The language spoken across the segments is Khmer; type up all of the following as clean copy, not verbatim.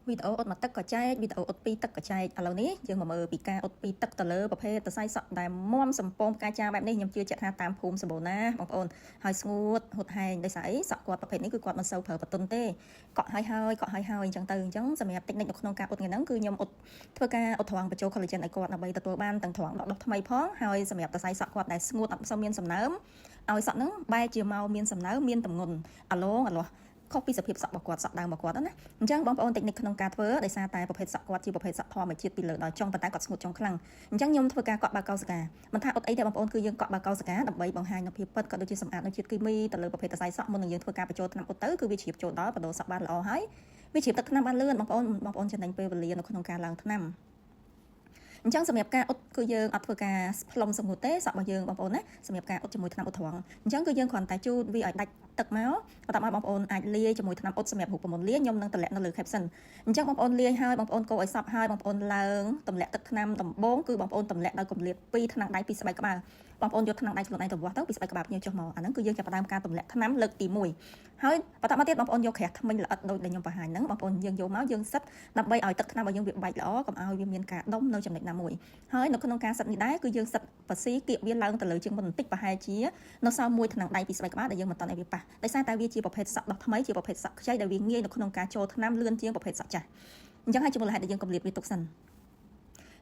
វីដេអូអត់មកទឹកក៏ចែកវីដេអូអត់ពីទឹកក៏ចែកឥឡូវនេះយើងមកមើលពីការអត់ពីទឹកទៅលើប្រភេទតសៃសក់ដែលមាំសំពងផ្កាចាបែបនេះខ្ញុំជឿជាក់ថាតាមភូមិសម្បូរណាបងប្អូនហើយស្ងួតហត់ហែងដោយសារអីសក់គាត់ប្រភេទនេះគឺគាត់មិនសូវប្រើបន្ទន់ទេកក់ហើយអញ្ចឹងទៅអញ្ចឹងសម្រាប់តិចនិចនៅក្នុងការអត់ថ្ងៃហ្នឹងគឺខ្ញុំអត់ធ្វើការអត់ត្រង់បញ្ចូល collagen ឲ្យគាត់ដើម្បីទទួលបានទាំងត្រង់ដកដុសថ្មីផងហើយសម្រាប់តសៃសក់គាត់ដែលស្ងួតអត់សូវមានសំណើមឲ្យសក់ហ្នឹងបែរជាមកមានសំណើមមានទម្ងន់អាឡងខុសពីសភាពសក់របស់គាត់សក់ដើមរបស់គាត់ណាអញ្ចឹងបងប្អូនតិចនិចក្នុងការធ្វើដោយសារតែប្រភេទសក់គាត់ជាប្រភេទសក់ធម្មជាតិពីលើដល់ចុងប៉ុន្តែគាត់ស្ងួតចុងខ្លាំងអញ្ចឹងខ្ញុំធ្វើការកក់បើកោសិកាមិនថាអត់អីទេបងប្អូនគឺយើងកក់បើកោសិកាដើម្បីបង្ហាញនូវភាពពិតក៏ដូចជាសម្អាតនូវជាតិគីមីទៅលើប្រភេទតសៃសក់មុននឹងយើងធ្វើការបញ្ចូលថ្នាំអ៊ុតទៅគឺវាជ្រាបចូលដល់បដូរសក់បានល្អហើយវាជ្រាបទឹកថ្នាំបានលឿនបងប្អូនចំណេញពេលវេលានៅក្នុងការឡើងថ្នាំអញ្ចឹងសម្រាប់ការអ៊ុតគឺយើងអត់ធ្វើការផ្លុំសម្ងួតទេសក់របស់យើងបងប្អូនណាសម្រាប់ការអ៊ុតជាមួយថ្នាំអ៊ុតត្រង់អញ្ចឹងគឺយើងគ្រាន់តែជូតវាឲ្យដាច់ទឹកមកបន្ទាប់មកបងប្អូនអាចលាយជាមួយថ្នាំអ៊ុតសម្រាប់រូបមន្តលាយខ្ញុំនឹងតម្លាក់នៅលើ caption អញ្ចឹងបងប្អូនលាយហើយបងប្អូនកូរឲ្យសព្វហើយបងប្អូនឡើងតម្លាក់ទឹកថ្នាំដំបូងគឺបងប្អូនតម្លាក់ដោយគម្លាត2ថ្នាំដៃពីស្បែកក្បាលបងប្អូនយកថ្នាំដៃខ្លួនឯងទៅវាស់ទៅពីស្បែកក្បាលភ្នែកចុះមកអាហ្នឹងគឺយើងចាប់ផ្ដើមការតម្លាក់ថ្នាំលើកទី1ហើយបន្តមកទៀតបងប្អូនយកក្រាស់ថ្មិញល្អិតដូចដែលខ្ញុំបង្ហាញហ្នឹងបងប្អូនយើងយកមកយើងសិតដើម្បីឲ្យទឹកថ្នាំរបស់យើងវាបែកល្អកុំឲ្យវាមានការដុំនៅចំណុចណាមួយហើយនៅក្នុងការសិតនេះដែរគឺយើងសិតប៉ាស៊ីគៀកវាឡើងទៅលើជាងមុនបន្តិចប្រហែលជានៅសល់មួយថ្នាំដៃពីស្បែកក្បាលដែលយើងមិនតន់ឲ្យវាប៉ះដោយសារតែវាជាប្រភេទសក់ដោះថ្មីជាប្រភេទសក់ខ្ចីដែលវាងាយនៅក្នុងការចូលថ្នាំលឿនជាងប្រភេទសក់ចាស់អញ្ចឹងហើយជាមូលហេតុដែលយើងកុំលាបវាទុកសិន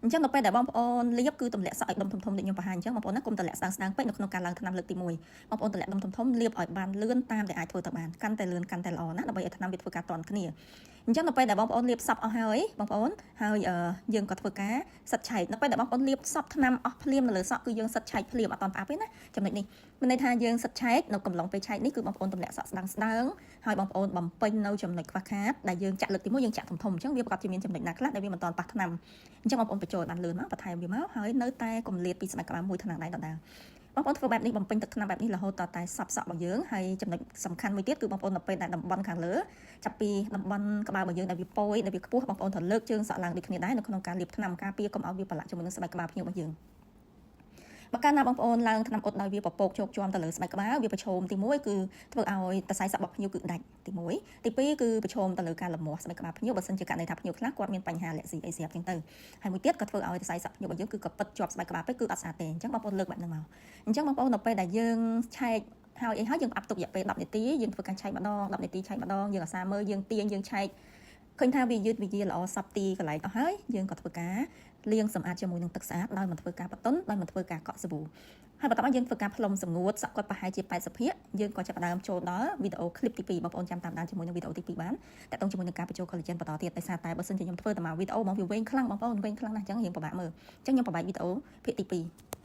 អញ្ចឹងនៅពេលដែលបងប្អូនលាបគឺទម្លាក់សក់ឲ្យដុំធំៗដូចខ្ញុំបង្ហាញអញ្ចឹងបងប្អូនណាកុំទម្លាក់ស្ដើងពេកនៅក្នុងការឡើងថ្នាំលើកទី1បងប្អូនទម្លាក់ដុំធំៗលាបឲ្យបានលឿនតាមដែលអាចធ្វើទៅបានកាន់តែលឿនកាន់តែល្អណាដើម្បីឲ្យថ្នាំវាធ្វើការតន់គ្នាអញ្ចឹងនៅពេលដែលបងប្អូនលាបសពអស់ហើយបងប្អូនហើយយើងក៏ធ្វើការសិតឆែកនៅពេលដែលបងប្អូនលាបសពថ្នាំអស់ភ្លាមនៅលើសក់គឺយើងសិតឆែកភ្លាមអត់តន់ផ្អាប់ទេណាចំណុចនេះមានន័យថាយើងសិតឆែកនៅកំឡុងពេលឆែកនេះគឺបងប្អូនទម្លាក់សក់ស្ដើងហើយបងប្អូនបំពេញនៅចំណុចខ្វះខាតដែលយើងចាក់លើកទី1យើងចាក់ធំអញ្ចឹងវាប្រកបជាមានចំណុចណាខ្លះដែលវាមិនតន់ប៉ះថ្នាំអញ្ចឹងបងប្អូនបញ្ចូលបានលឿនមកបន្ថែមវាមកហើយនៅតែកុំលាតពីស្បែកក្បាលមួយថ្នាំដៃដដែលបងប្អូនធ្វើបែបនេះបំពេញទឹកថ្នាំបែបនេះរហូតដល់តែសក់របស់យើងហើយចំណុចសំខាន់មួយទៀតគឺបងប្អូននៅពេលដែលតំបន់ខាងលើចាប់ពីតំបន់ក្បាលរបស់យើងដែលវាប៉យដែលវាខ្ពស់បងប្អូនត្រូវលើកជើងសក់ឡើងដូចគ្នាដែរនៅក្នុងការលាបថ្នាំការពារកុំឲ្យវាប្រឡាក់ជាមួយនឹងស្បែកក្បាលភ្ញៀវរបស់យើងបើកាលណាបងប្អូនឡើងថ្នាំអ៊ុតដោយវាពពកជោគជាំទៅលើស្បែកក្បាលវាប្រឈមទី1គឺធ្វើឲ្យតសៃសក់របស់ភ្ញៀវគឺដាច់ទី1ទី2គឺប្រឈមទៅលើការលមាស់ស្បែកក្បាលភ្ញៀវបើសិនជាករណីថាភ្ញៀវខ្លះគាត់មានបញ្ហាលាក់ស៊ីអីស្រាប់ចឹងទៅហើយមួយទៀតក៏ធ្វើឲ្យតសៃសក់ភ្ញៀវរបស់យើងគឺក៏ពិតជាប់ស្បែកក្បាលពេកគឺអត់ស្អាតទេអញ្ចឹងបងប្អូនលើកបែបហ្នឹងមកអញ្ចឹងបងប្អូននៅពេលដែលយើងឆែកហើយអីហើយយើងផ្អាប់ទុករយៈពេល10នាទីយើងធ្វើការឆែកម្ដង10នាទីឆែកម្ដងយើងអាសាមើលយើងទាញយើងឆែកឃើញថាវាយឺតវាយាល្អសັບទីកន្លែងអស់ហើយយើងក៏ធ្វើការលាងសម្អាតជាមួយនឹងទឹកស្អាតដោយមិនធ្វើការបន្ទន់ដោយមិនធ្វើការកក់សាប៊ូហើយបន្ទាប់មកយើងធ្វើការផ្លុំសម្ងួតសក់គាត់ប្រហែលជា80ភាគយើងក៏ចាប់ផ្ដើមចូលដល់វីដេអូឃ្លីបទី2បងប្អូនចាំតាមដានជាមួយនឹងវីដេអូទី2បានតាក់ទងជាមួយនឹងការបញ្ចូល collagen បន្តទៀតដោយសារតែបើសិនជាខ្ញុំធ្វើតែមកវីដេអូមកវាវែងខ្លាំងបងប្អូនវែងខ្លាំងណាស់អញ្ចឹងយើងពិបាកមើលអញ្ចឹងខ្ញុំប្របែកវីដេអូភាគទី2